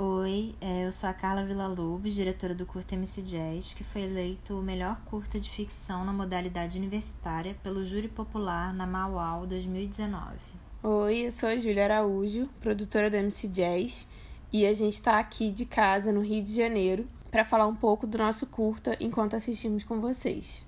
Oi, eu sou a Carla Villa-Lobos, diretora do curta MC Jazz, que foi eleito o melhor curta de ficção na modalidade universitária pelo Júri Popular na Mauau 2019. Oi, eu sou a Júlia Araújo, produtora do MC Jazz, e a gente está aqui de casa no Rio de Janeiro para falar um pouco do nosso curta enquanto assistimos com vocês.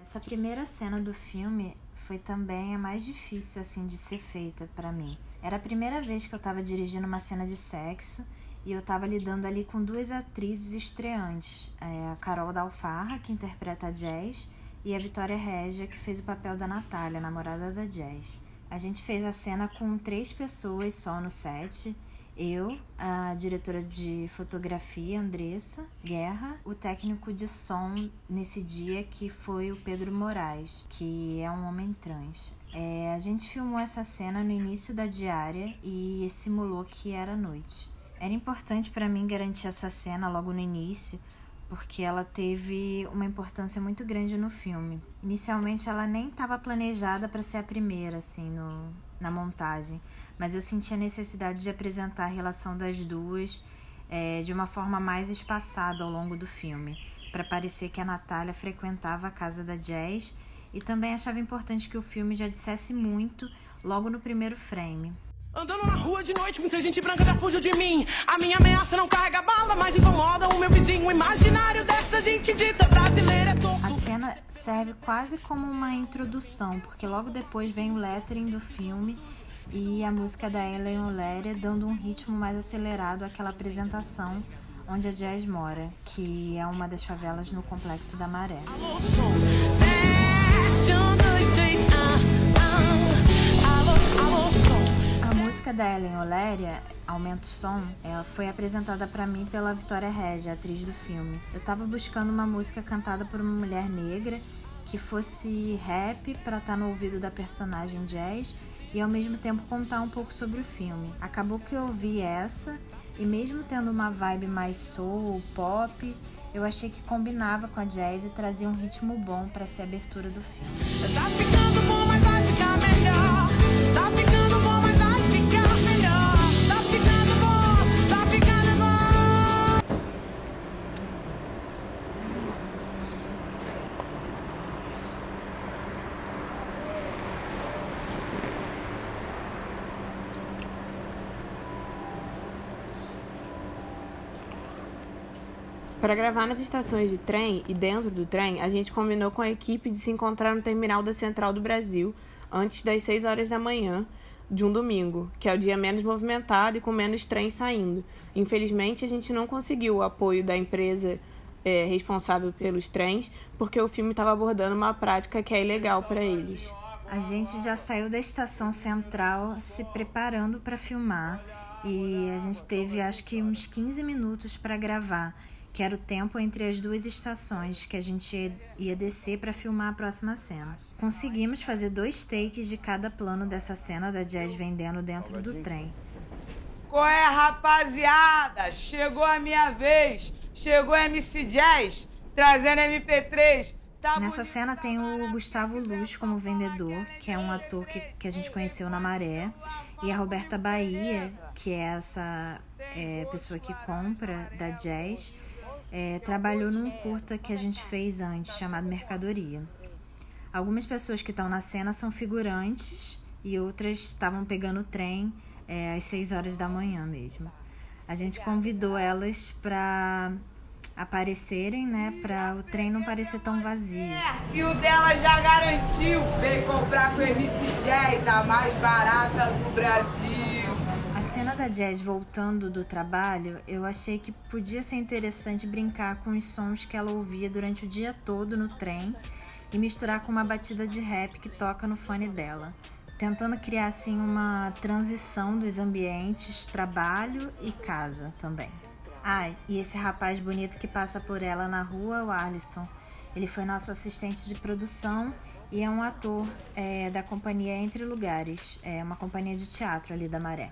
Essa primeira cena do filme foi também a mais difícil de ser feita para mim. Era a primeira vez que eu estava dirigindo uma cena de sexo e eu estava lidando ali com duas atrizes estreantes, a Carol Dalfarra, que interpreta a Jazz, e a Vitória Régia, que fez o papel da Natália, namorada da Jazz. A gente fez a cena com 3 pessoas só no set. Eu, a diretora de fotografia, Andressa Guerra, o técnico de som nesse dia, que foi o Pedro Moraes, que é um homem trans. A gente filmou essa cena no início da diária e simulou que era noite. Era importante para mim garantir essa cena logo no início, porque ela teve uma importância muito grande no filme. Inicialmente ela nem estava planejada para ser a primeira, na montagem, mas eu senti a necessidade de apresentar a relação das duas de uma forma mais espaçada ao longo do filme, para parecer que a Natália frequentava a casa da Jazz, e também achava importante que o filme já dissesse muito logo no primeiro frame. Andando na rua de noite, muita gente branca já fugiu de mim. A minha ameaça não carrega bala, mas incomoda o meu vizinho imaginário dessa gente dita brasileira. A cena serve quase como uma introdução, porque logo depois vem o lettering do filme e a música da Ellen Oléria, dando um ritmo mais acelerado àquela apresentação onde a Jazz mora, que é uma das favelas no Complexo da Maré. Alô, som. Desce, 1, 2, 3, alô, som. A música da Ellen Oléria, Aumenta o Som, ela foi apresentada para mim pela Vitória Régia, atriz do filme. Eu estava buscando uma música cantada por uma mulher negra que fosse rap para estar no ouvido da personagem Jazz e ao mesmo tempo contar um pouco sobre o filme. Acabou que eu ouvi essa e mesmo tendo uma vibe mais soul, pop, eu achei que combinava com a Jazz e trazia um ritmo bom para ser a abertura do filme. Tá ficando bom, mas vai ficar melhor. Tá ficando bom, mas vai ficar melhor. Tá ficando bom, tá ficando bom. Para gravar nas estações de trem e dentro do trem, a gente combinou com a equipe de se encontrar no terminal da Central do Brasil antes das 6 horas da manhã de um domingo, que é o dia menos movimentado e com menos trens saindo. Infelizmente, a gente não conseguiu o apoio da empresa responsável pelos trens, porque o filme estava abordando uma prática que é ilegal para eles. A gente já saiu da estação central se preparando para filmar e a gente teve acho que uns 15 minutos para gravar, que era o tempo entre as duas estações que a gente ia descer para filmar a próxima cena. Conseguimos fazer 2 takes de cada plano dessa cena da Jazz vendendo dentro do trem. Qual é, rapaziada? Chegou a minha vez. Chegou MC Jazz, trazendo MP3. Nessa cena tem o Gustavo Luz como vendedor, que é um ator que a gente conheceu na Maré, e a Roberta Bahia, que é essa pessoa que compra da Jazz, trabalhou num curta que a gente fez antes, chamado Mercadoria. Algumas pessoas que estão na cena são figurantes e outras estavam pegando o trem às 6 horas da manhã mesmo. A gente convidou elas para aparecerem, para o trem não parecer tão vazio. E o dela já garantiu. Vem comprar com o MC Jazz, a mais barata do Brasil. A cena da Jazz voltando do trabalho, eu achei que podia ser interessante brincar com os sons que ela ouvia durante o dia todo no trem e misturar com uma batida de rap que toca no fone dela, tentando criar uma transição dos ambientes trabalho e casa também. E esse rapaz bonito que passa por ela na rua, o Alisson, ele foi nosso assistente de produção e é um ator da companhia Entre Lugares, uma companhia de teatro ali da Maré.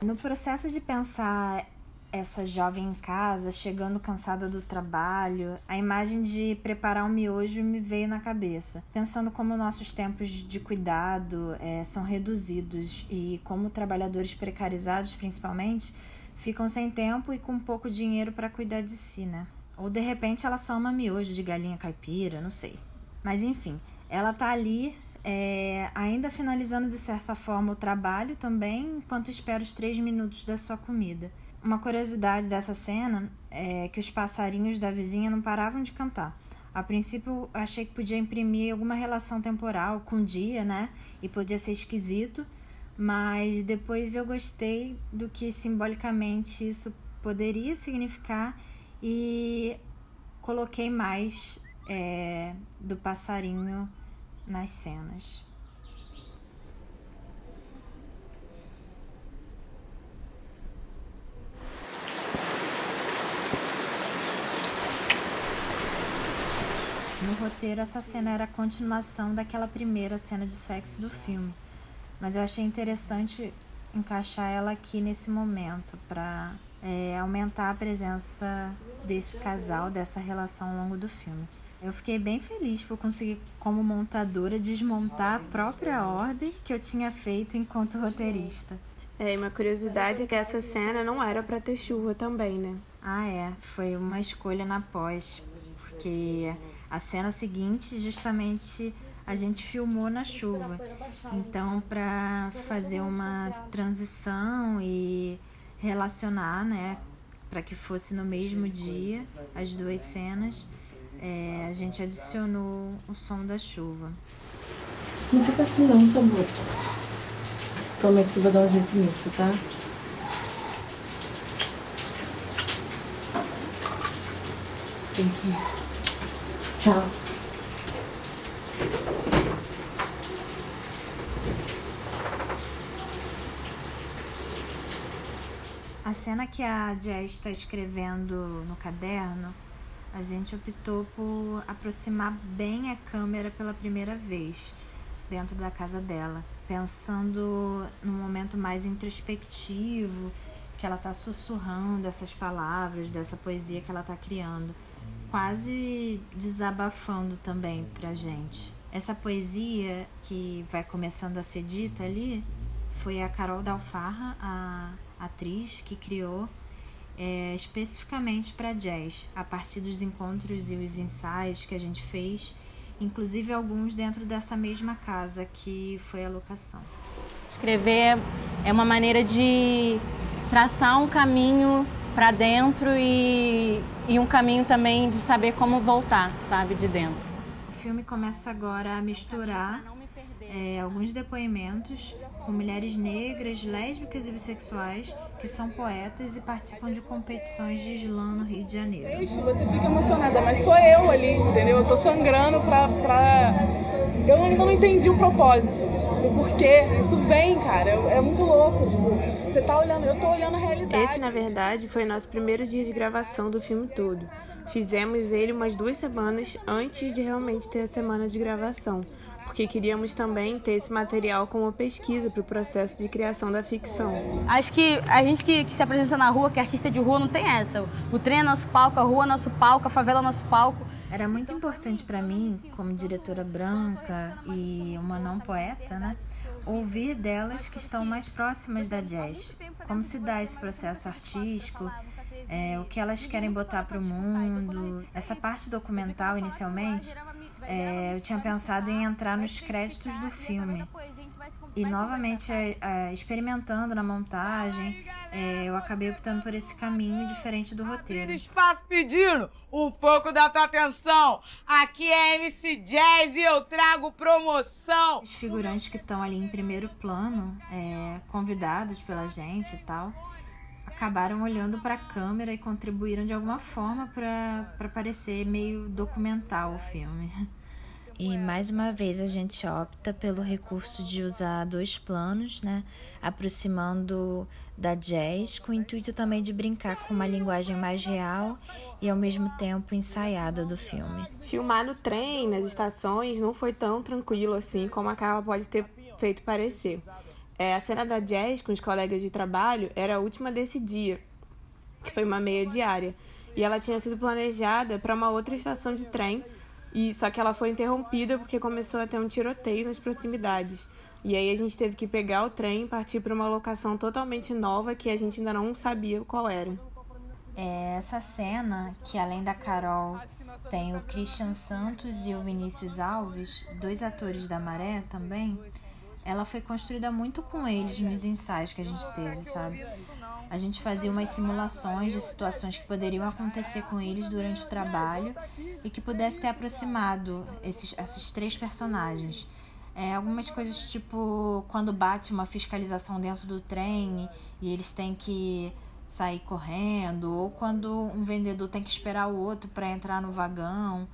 No processo de pensar essa jovem em casa, chegando cansada do trabalho, a imagem de preparar um miojo me veio na cabeça, pensando como nossos tempos de cuidado são reduzidos e como trabalhadores precarizados, principalmente, ficam sem tempo e com pouco dinheiro para cuidar de si, né? Ou de repente ela só ama miojo de galinha caipira, não sei. Mas enfim, ela tá ali ainda finalizando de certa forma o trabalho também, enquanto espera os 3 minutos da sua comida. Uma curiosidade dessa cena é que os passarinhos da vizinha não paravam de cantar. A princípio, eu achei que podia imprimir alguma relação temporal com o dia, né? E podia ser esquisito, mas depois eu gostei do que simbolicamente isso poderia significar e coloquei mais do passarinho nas cenas. No roteiro, essa cena era a continuação daquela primeira cena de sexo do filme, mas eu achei interessante encaixar ela aqui nesse momento para aumentar a presença desse casal, dessa relação ao longo do filme. Eu fiquei bem feliz por conseguir, como montadora, desmontar a própria ordem que eu tinha feito enquanto roteirista. E uma curiosidade é que essa cena não era para ter chuva também, né? Foi uma escolha na pós, porque a cena seguinte, justamente, a gente filmou na chuva. Então, para fazer uma transição e relacionar, né, para que fosse no mesmo dia as duas cenas, a gente adicionou o som da chuva. Não fica assim não, sabor. Prometo que vou dar um jeito nisso, tá? Tem que ir. Tchau. A cena que a Jazz está escrevendo no caderno, a gente optou por aproximar bem a câmera pela primeira vez dentro da casa dela, pensando num momento mais introspectivo, que ela está sussurrando essas palavras, dessa poesia que ela está criando, quase desabafando também pra gente. Essa poesia que vai começando a ser dita ali foi a Carol Dalfarra, a atriz, que criou especificamente para Jazz, a partir dos encontros e os ensaios que a gente fez, inclusive alguns dentro dessa mesma casa que foi a locação. Escrever é uma maneira de traçar um caminho para dentro e um caminho também de saber como voltar, sabe, de dentro. O filme começa agora a misturar alguns depoimentos com mulheres negras, lésbicas e bissexuais que são poetas e participam de competições de slam no Rio de Janeiro. Você fica emocionada, mas sou eu ali, entendeu? Eu tô sangrando Eu ainda não entendi o propósito do porquê. Isso vem, cara, é muito louco, tipo, você tá olhando, eu tô olhando a realidade. Esse, na verdade, foi nosso primeiro dia de gravação do filme todo. Fizemos ele umas 2 semanas antes de realmente ter a semana de gravação, porque queríamos também ter esse material como pesquisa para o processo de criação da ficção. Acho que a gente que se apresenta na rua, que é artista de rua, não tem essa. O trem é nosso palco, a rua é nosso palco, a favela é nosso palco. Era muito importante para mim, como diretora branca e uma não poeta, né, ouvir delas que estão mais próximas da Jazz. Como se dá esse processo artístico, o que elas querem botar para o mundo. Essa parte documental, inicialmente, eu tinha pensado em entrar nos créditos do filme. E novamente, experimentando na montagem, eu acabei optando por esse caminho diferente do roteiro. Espaço pedindo um pouco da tua atenção. Aqui é MC Jazz e eu trago promoção. Os figurantes que estão ali em primeiro plano, convidados pela gente e tal, acabaram olhando para a câmera e contribuíram de alguma forma para parecer meio documental o filme. E mais uma vez a gente opta pelo recurso de usar 2 planos, né, aproximando da Jazz, com o intuito também de brincar com uma linguagem mais real e ao mesmo tempo ensaiada do filme. Filmar no trem, nas estações, não foi tão tranquilo assim como a Carla pode ter feito parecer. A cena da Jazz com os colegas de trabalho era a última desse dia. que foi uma meia diária. E ela tinha sido planejada para uma outra estação de trem, só que ela foi interrompida porque começou a ter um tiroteio nas proximidades. E aí a gente teve que pegar o trem e partir para uma locação totalmente nova que a gente ainda não sabia qual era. Essa cena, que além da Carol tem o Christian Santos e o Vinícius Alves, 2 atores da Maré também, ela foi construída muito com eles nos ensaios que a gente teve, sabe? A gente fazia umas simulações de situações que poderiam acontecer com eles durante o trabalho e que pudesse ter aproximado esses 3 personagens. Algumas coisas tipo quando bate uma fiscalização dentro do trem e eles têm que sair correndo, ou quando um vendedor tem que esperar o outro para entrar no vagão.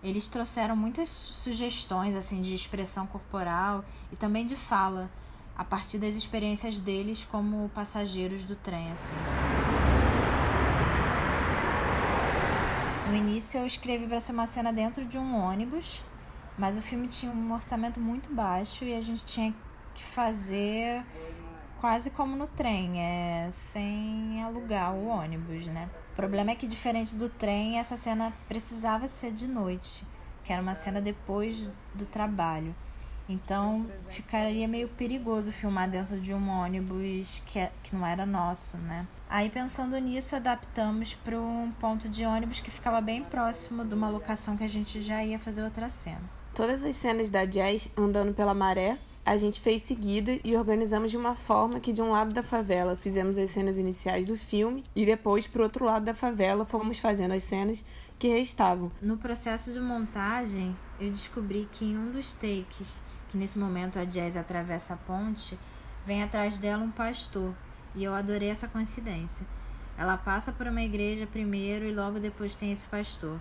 Eles trouxeram muitas sugestões assim, de expressão corporal e também de fala, a partir das experiências deles como passageiros do trem. Assim. No início eu escrevi para ser uma cena dentro de um ônibus, mas o filme tinha um orçamento muito baixo e a gente tinha que fazer quase como no trem, sem alugar o ônibus, né? O problema é que, diferente do trem, essa cena precisava ser de noite, que era uma cena depois do trabalho. Então, ficaria meio perigoso filmar dentro de um ônibus que não era nosso, né? Aí, pensando nisso, adaptamos para um ponto de ônibus que ficava bem próximo de uma locação que a gente já ia fazer outra cena. Todas as cenas da Jazz andando pela Maré, a gente fez seguida e organizamos de uma forma que de um lado da favela fizemos as cenas iniciais do filme e depois, pro outro lado da favela, fomos fazendo as cenas que restavam. No processo de montagem, eu descobri que em um dos takes, que nesse momento a Jazz atravessa a ponte, vem atrás dela um pastor, e eu adorei essa coincidência. Ela passa por uma igreja primeiro e logo depois tem esse pastor,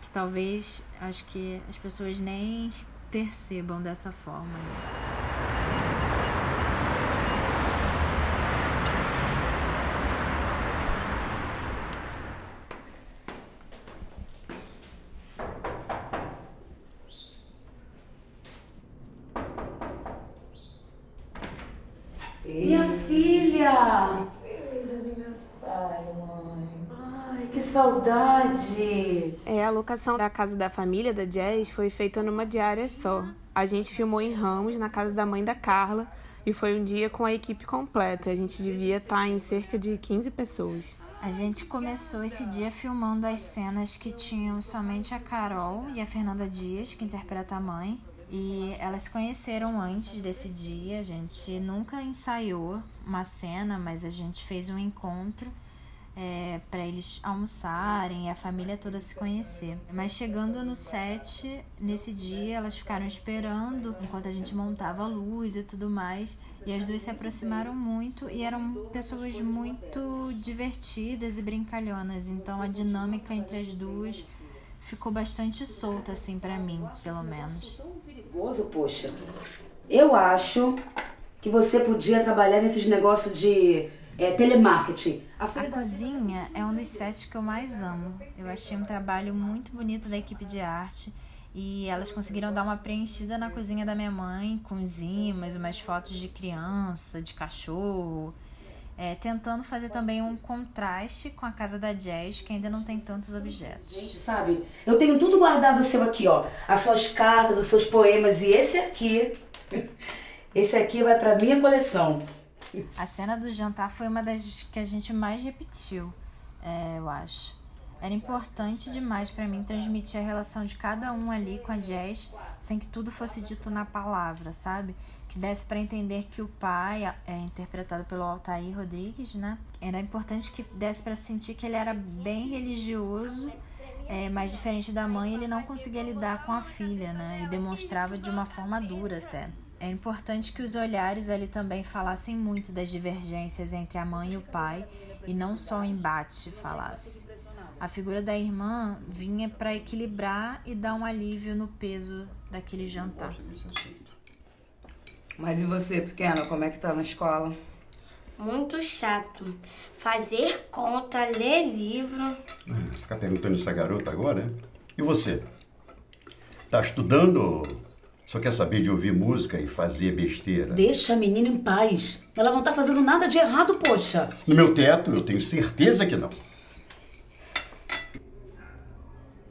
que talvez, acho que as pessoas nem percebam dessa forma. Minha filha! Feliz aniversário, mãe. Ai, que saudade! A locação da casa da família da Jazz foi feita numa diária só. A gente filmou em Ramos, na casa da mãe da Carla, e foi um dia com a equipe completa. A gente devia estar em cerca de 15 pessoas. A gente começou esse dia filmando as cenas que tinham somente a Carol e a Fernanda Dias, que interpreta a mãe. E elas se conheceram antes desse dia. A gente nunca ensaiou uma cena, mas a gente fez um encontro para eles almoçarem e a família toda se conhecer. Mas chegando no set, nesse dia, elas ficaram esperando enquanto a gente montava a luz e tudo mais. E as duas se aproximaram muito e eram pessoas muito divertidas e brincalhonas. Então a dinâmica entre as duas ficou bastante solta, assim, pra mim, pelo menos. Perigoso, poxa. Eu acho que você podia trabalhar nesses negócios de telemarketing. A cozinha é um dos sets que eu mais amo. Eu achei um trabalho muito bonito da equipe de arte e elas conseguiram dar uma preenchida na cozinha da minha mãe, com os imãs, umas fotos de criança, de cachorro, tentando fazer também um contraste com a casa da Jazz, que ainda não tem tantos objetos. Gente, sabe, eu tenho tudo guardado seu aqui, ó. As suas cartas, os seus poemas, e esse aqui vai pra minha coleção. A cena do jantar foi uma das que a gente mais repetiu, eu acho. Era importante demais pra mim transmitir a relação de cada um ali com a Jazz, sem que tudo fosse dito na palavra, sabe? Que desse pra entender que o pai, interpretado pelo Altair Rodrigues, né? Era importante que desse pra sentir que ele era bem religioso, mas diferente da mãe, ele não conseguia lidar com a filha, né? E demonstrava de uma forma dura até. É importante que os olhares ali também falassem muito das divergências entre a mãe e o pai, e não só o embate falasse. A figura da irmã vinha para equilibrar e dar um alívio no peso daquele jantar. Mas e você, pequena, como é que tá na escola? Muito chato. Fazer conta, ler livro. Ficar perguntando essa garota agora, hein? E você? Tá estudando Só quer saber de ouvir música e fazer besteira. Deixa a menina em paz. Ela não tá fazendo nada de errado, poxa. No meu teto, eu tenho certeza que não.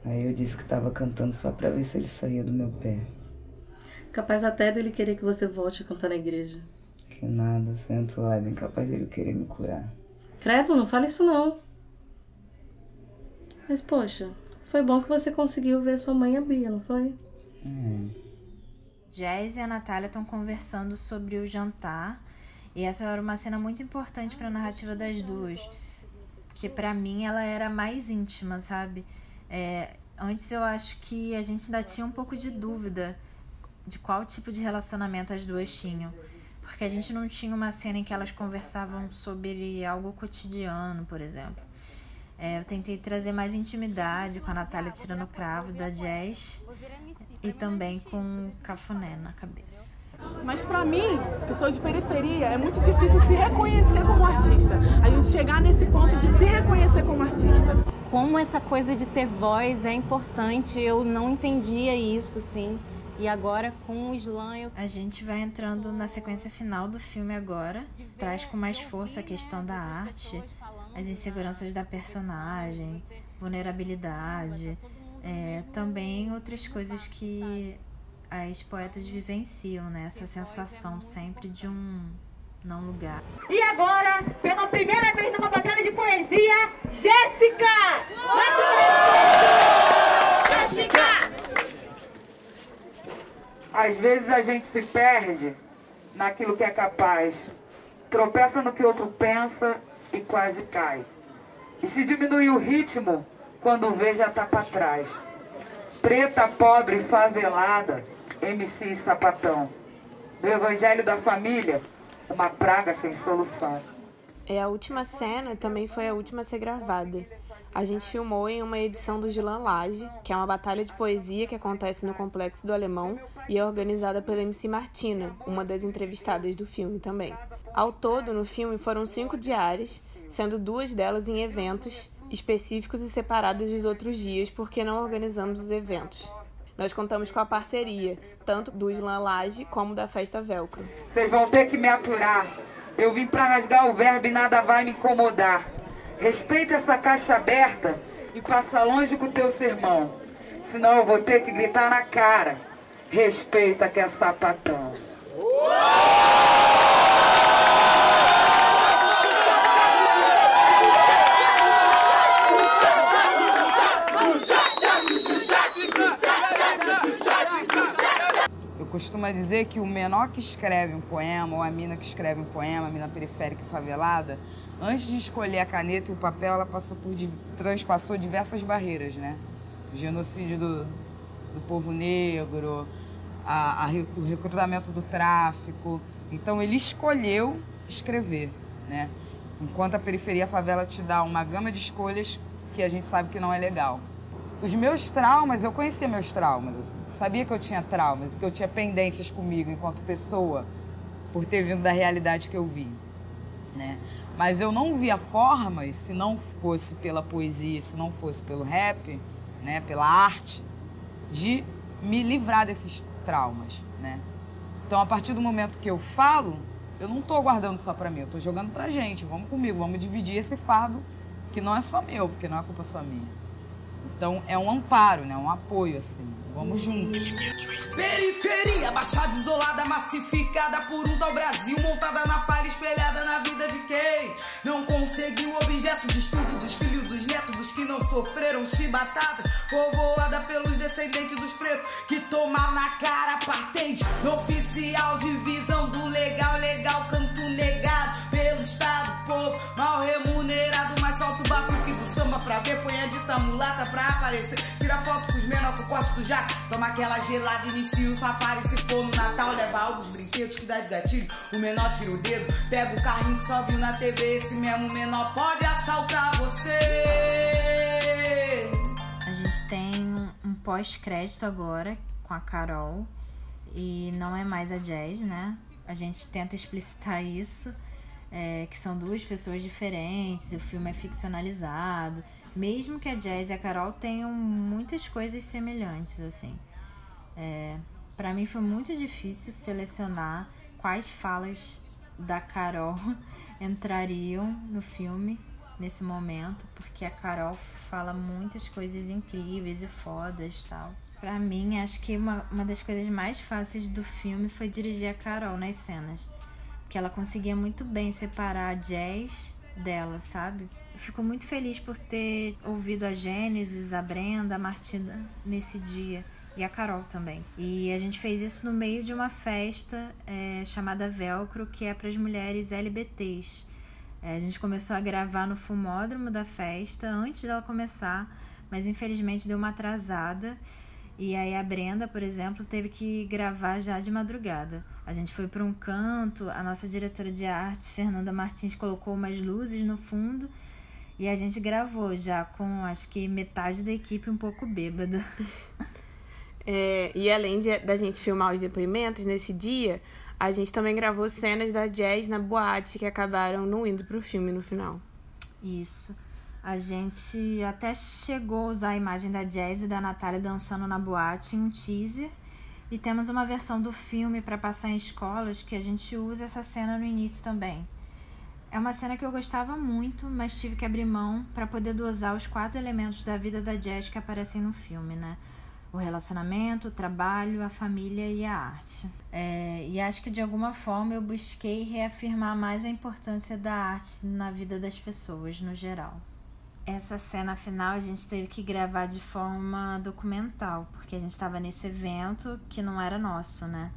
Aí eu disse que tava cantando só pra ver se ele saía do meu pé. Capaz até dele querer que você volte a cantar na igreja. Que nada, sento lá, é bem capaz dele querer me curar. Credo, não fala isso não. Mas poxa, foi bom que você conseguiu ver sua mãe e a Bia, não foi? Jazz e a Natália estão conversando sobre o jantar. E essa era uma cena muito importante para a narrativa das duas. Porque pra mim ela era mais íntima, sabe? Antes eu acho que a gente ainda tinha um pouco de dúvida de qual tipo de relacionamento as duas tinham. Porque a gente não tinha uma cena em que elas conversavam sobre algo cotidiano, por exemplo. Eu tentei trazer mais intimidade com a Natália tirando o cravo da Jazz e também com um cafuné na cabeça. Mas pra mim, pessoa de periferia, é muito difícil se reconhecer como artista. A gente chegar nesse ponto de se reconhecer como artista. Como essa coisa de ter voz é importante, eu não entendia isso, sim. E agora, com o slam... A gente vai entrando na sequência final do filme agora. Traz com mais força a questão da arte, as inseguranças da personagem, vulnerabilidade. Também outras coisas que as poetas vivenciam, né? Essa sensação sempre de um não lugar. E agora, pela primeira vez numa batalha de poesia, Jéssica! Jéssica! Às vezes a gente se perde naquilo que é capaz, tropeça no que outro pensa e quase cai. E se diminui o ritmo, quando vê já tá pra trás. Preta, pobre, favelada, MC e sapatão. Do evangelho da família, uma praga sem solução. A última cena também foi a última a ser gravada. A gente filmou em uma edição do Slam Laje, que é uma batalha de poesia que acontece no Complexo do Alemão e é organizada pela MC Martina, uma das entrevistadas do filme também. Ao todo, no filme, foram 5 diárias, sendo 2 delas em eventos específicos e separados dos outros dias, porque não organizamos os eventos. Nós contamos com a parceria, tanto do Slam Laje como da Festa Velcro. Vocês vão ter que me aturar. Eu vim pra rasgar o verbo e nada vai me incomodar. Respeita essa caixa aberta e passa longe com o teu sermão. Senão eu vou ter que gritar na cara. Respeita que é sapatão. Eu costumo dizer que o menor que escreve um poema, ou a mina que escreve um poema, a mina periférica e favelada, antes de escolher a caneta e o papel, ela transpassou diversas barreiras, né? O genocídio do povo negro, o recrutamento do tráfico. Então, ele escolheu escrever, né? Enquanto a periferia, a favela te dá uma gama de escolhas que a gente sabe que não é legal. Os meus traumas, eu conhecia meus traumas, assim. Sabia que eu tinha traumas, que eu tinha pendências comigo enquanto pessoa, por ter vindo da realidade que eu vi, né? Mas eu não via formas, se não fosse pela poesia, se não fosse pelo rap, né, pela arte, de me livrar desses traumas, né? Então, a partir do momento que eu falo, eu não tô guardando só pra mim, eu tô jogando pra gente. Vamos comigo, vamos dividir esse fardo que não é só meu, porque não é culpa só minha. Então, é um amparo, né? Um apoio, assim. Vamos juntos. Periferia, baixada, isolada, massificada por um tal Brasil, montada na falha, espelhada na vida de quem não conseguiu objeto de estudo dos filhos, dos netos, dos que não sofreram chibatadas, povoada pelos descendentes dos pretos que tomaram na cara apartheid, no oficial de visão do legal, canto negado pelo Estado, povo mal remunerado, mas solta o batuque do samba pra ver, põe a dita mulata pra aparecer, tira foto com os menor com o corte do jaco, toma aquela gelada, inicia o safari, se for no Natal, leva alguns brinquedos que dá de gatilho, o menor tira o dedo, pega o carrinho que só viu na TV, esse mesmo menor pode assaltar você. A gente tem um pós-crédito agora com a Carol e não é mais a Jazz, né? A gente tenta explicitar isso, que são 2 pessoas diferentes, o filme é ficcionalizado, mesmo que a Jazz e a Carol tenham muitas coisas semelhantes, assim. Para mim foi muito difícil selecionar quais falas da Carol entrariam no filme nesse momento, porque a Carol fala muitas coisas incríveis e fodas e tal. Pra mim, acho que uma das coisas mais fáceis do filme foi dirigir a Carol nas cenas, porque ela conseguia muito bem separar a Jazz dela, sabe? Eu fico muito feliz por ter ouvido a Gênesis, a Brenda, a Martina nesse dia, e a Carol também. E a gente fez isso no meio de uma festa chamada Velcro, que é para as mulheres LGBTs. A gente começou a gravar no fumódromo da festa antes dela começar, mas infelizmente deu uma atrasada. E aí a Brenda, por exemplo, teve que gravar já de madrugada. A gente foi para um canto, a nossa diretora de arte, Fernanda Martins, colocou umas luzes no fundo e a gente gravou já com, acho que, metade da equipe um pouco bêbada. E além da gente filmar os depoimentos, nesse dia, a gente também gravou cenas da Jazz na boate que acabaram não indo pro filme no final. Isso. A gente até chegou a usar a imagem da Jazz e da Natália dançando na boate em um teaser. E temos uma versão do filme para passar em escolas que a gente usa essa cena no início também. É uma cena que eu gostava muito, mas tive que abrir mão para poder dosar os 4 elementos da vida da Jazz que aparecem no filme, né? O relacionamento, o trabalho, a família e a arte. E acho que de alguma forma eu busquei reafirmar mais a importância da arte na vida das pessoas no geral. Essa cena final a gente teve que gravar de forma documental, porque a gente estava nesse evento que não era nosso, né?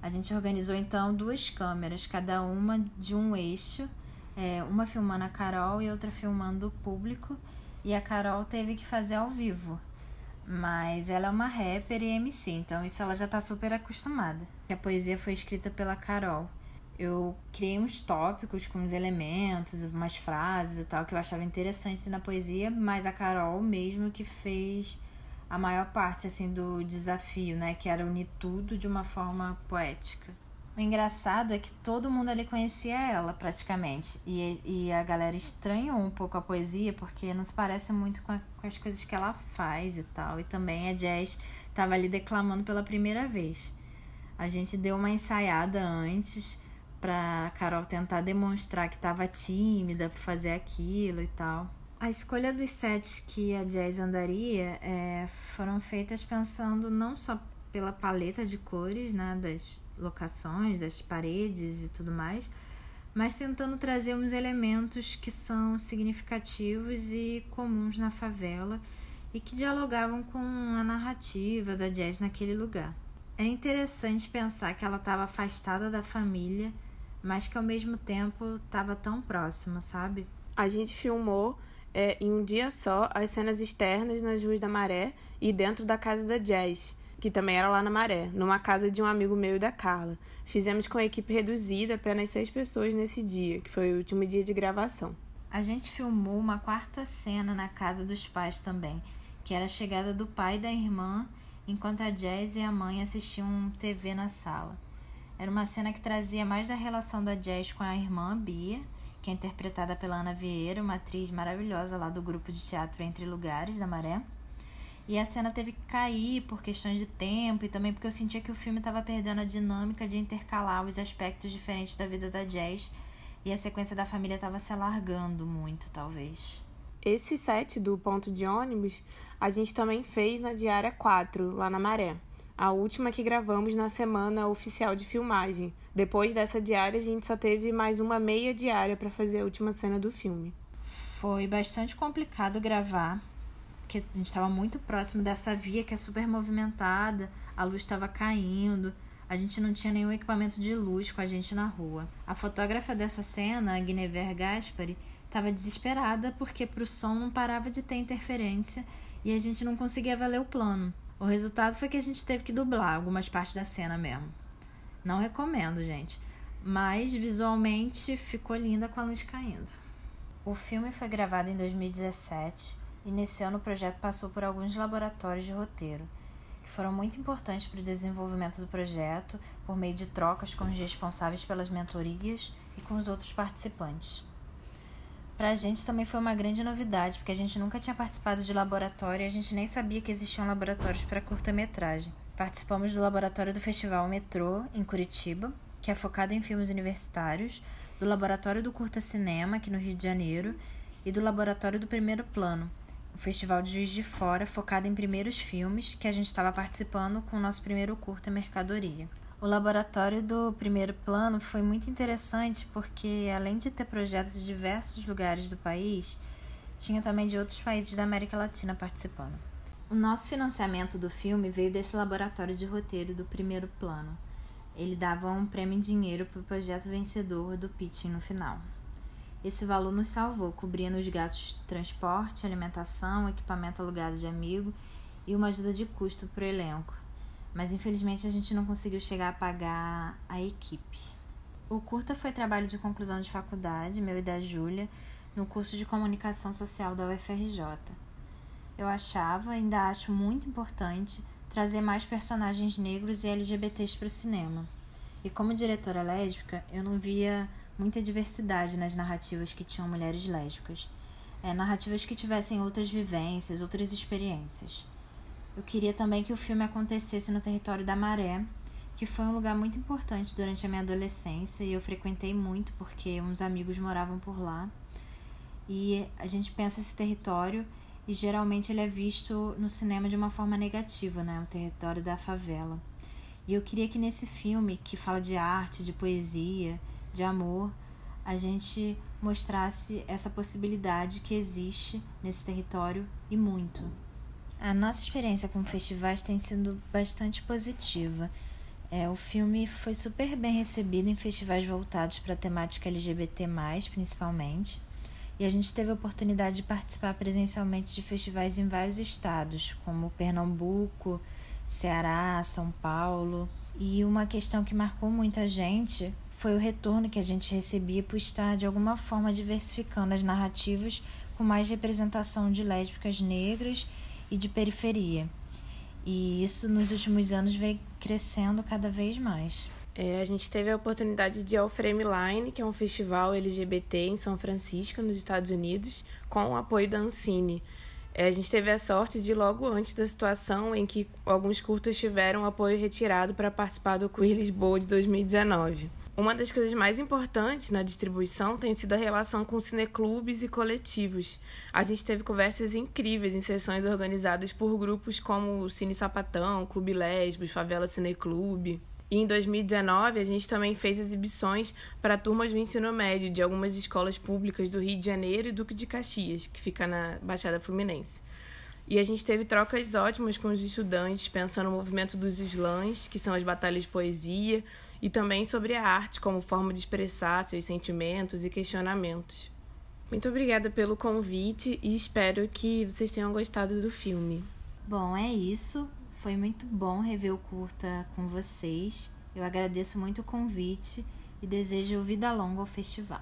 A gente organizou então 2 câmeras, cada uma de um eixo, uma filmando a Carol e outra filmando o público, e a Carol teve que fazer ao vivo. Mas ela é uma rapper e MC, então isso ela já tá super acostumada. A poesia foi escrita pela Carol. Eu criei uns tópicos com uns elementos, umas frases e tal, que eu achava interessante na poesia, mas a Carol mesmo que fez a maior parte, assim, do desafio, né? Que era unir tudo de uma forma poética. O engraçado é que todo mundo ali conhecia ela, praticamente. E a galera estranhou um pouco a poesia, porque não se parece muito com as coisas que ela faz e tal. E também a Jazz estava ali declamando pela primeira vez. A gente deu uma ensaiada antes pra Carol tentar demonstrar que estava tímida pra fazer aquilo e tal. A escolha dos sets que a Jazz andaria foram feitas pensando não só pela paleta de cores, né, das locações, das paredes e tudo mais, mas tentando trazer uns elementos que são significativos e comuns na favela e que dialogavam com a narrativa da Jazz naquele lugar. Era interessante pensar que ela estava afastada da família, mas que ao mesmo tempo estava tão próxima, sabe? A gente filmou em um dia só as cenas externas nas ruas da Maré e dentro da casa da Jazz, que também era lá na Maré, numa casa de um amigo meu e da Carla. Fizemos com a equipe reduzida, apenas 6 pessoas nesse dia, que foi o último dia de gravação. A gente filmou uma 4ª cena na casa dos pais também, que era a chegada do pai e da irmã, enquanto a Jazz e a mãe assistiam TV na sala. Era uma cena que trazia mais da relação da Jazz com a irmã, Bia, que é interpretada pela Ana Vieira, uma atriz maravilhosa lá do grupo de teatro Entre Lugares, da Maré. E a cena teve que cair por questões de tempo e também porque eu sentia que o filme estava perdendo a dinâmica de intercalar os aspectos diferentes da vida da Jazz e a sequência da família estava se alargando muito, talvez. Esse set do ponto de ônibus a gente também fez na Diária 4, lá na Maré. A última que gravamos na semana oficial de filmagem. Depois dessa diária, a gente só teve mais uma meia diária para fazer a última cena do filme. Foi bastante complicado gravar, porque a gente estava muito próximo dessa via que é super movimentada, a luz estava caindo, a gente não tinha nenhum equipamento de luz com a gente na rua. A fotógrafa dessa cena, a Guinevere Gaspari, estava desesperada porque pro som não parava de ter interferência e a gente não conseguia valer o plano. O resultado foi que a gente teve que dublar algumas partes da cena mesmo. Não recomendo, gente. Mas, visualmente, ficou linda com a luz caindo. O filme foi gravado em 2017 e nesse ano o projeto passou por alguns laboratórios de roteiro, que foram muito importantes para o desenvolvimento do projeto, por meio de trocas com os responsáveis pelas mentorias e com os outros participantes. Pra gente também foi uma grande novidade, porque a gente nunca tinha participado de laboratório e a gente nem sabia que existiam laboratórios para curta-metragem. Participamos do laboratório do Festival Metrô, em Curitiba, que é focado em filmes universitários, do laboratório do Curta Cinema, aqui no Rio de Janeiro, e do laboratório do Primeiro Plano, o Festival de Juiz de Fora, focado em primeiros filmes, que a gente estava participando com o nosso primeiro curta Mercadoria. O laboratório do Primeiro Plano foi muito interessante porque, além de ter projetos de diversos lugares do país, tinha também de outros países da América Latina participando. O nosso financiamento do filme veio desse laboratório de roteiro do Primeiro Plano. Ele dava um prêmio em dinheiro para o projeto vencedor do pitching no final. Esse valor nos salvou, cobrindo os gastos de transporte, alimentação, equipamento alugado de amigo e uma ajuda de custo para o elenco. Mas infelizmente a gente não conseguiu chegar a pagar a equipe. O curta foi trabalho de conclusão de faculdade, meu e da Júlia, no curso de Comunicação Social da UFRJ. Eu achava, ainda acho muito importante, trazer mais personagens negros e LGBTs para o cinema. E como diretora lésbica, eu não via muita diversidade nas narrativas que tinham mulheres lésbicas. Narrativas que tivessem outras vivências, outras experiências. Eu queria também que o filme acontecesse no território da Maré, que foi um lugar muito importante durante a minha adolescência e eu frequentei muito porque uns amigos moravam por lá. E a gente pensa esse território e geralmente ele é visto no cinema de uma forma negativa, né? O território da favela. E eu queria que nesse filme, que fala de arte, de poesia, de amor, a gente mostrasse essa possibilidade que existe nesse território e muito. A nossa experiência com festivais tem sido bastante positiva. O filme foi super bem recebido em festivais voltados para a temática LGBT+, principalmente. E a gente teve a oportunidade de participar presencialmente de festivais em vários estados, como Pernambuco, Ceará, São Paulo. E uma questão que marcou muito a gente foi o retorno que a gente recebia por estar, de alguma forma, diversificando as narrativas com mais representação de lésbicas negras e de periferia. E isso, nos últimos anos, vem crescendo cada vez mais. A gente teve a oportunidade de ir ao Frameline, que é um festival LGBT em São Francisco, nos Estados Unidos, com o apoio da Ancine. A gente teve a sorte de, logo antes da situação em que alguns curtas tiveram apoio retirado para participar do Queer Lisboa de 2019. Uma das coisas mais importantes na distribuição tem sido a relação com cineclubes e coletivos. A gente teve conversas incríveis em sessões organizadas por grupos como o Cine Sapatão, Clube Lesbos, Favela Cineclube. E em 2019, a gente também fez exibições para turmas do ensino médio de algumas escolas públicas do Rio de Janeiro e Duque de Caxias, que fica na Baixada Fluminense. E a gente teve trocas ótimas com os estudantes, pensando no movimento dos slams, que são as batalhas de poesia, e também sobre a arte como forma de expressar seus sentimentos e questionamentos. Muito obrigada pelo convite e espero que vocês tenham gostado do filme. Bom, é isso. Foi muito bom rever o curta com vocês. Eu agradeço muito o convite e desejo vida longa ao festival.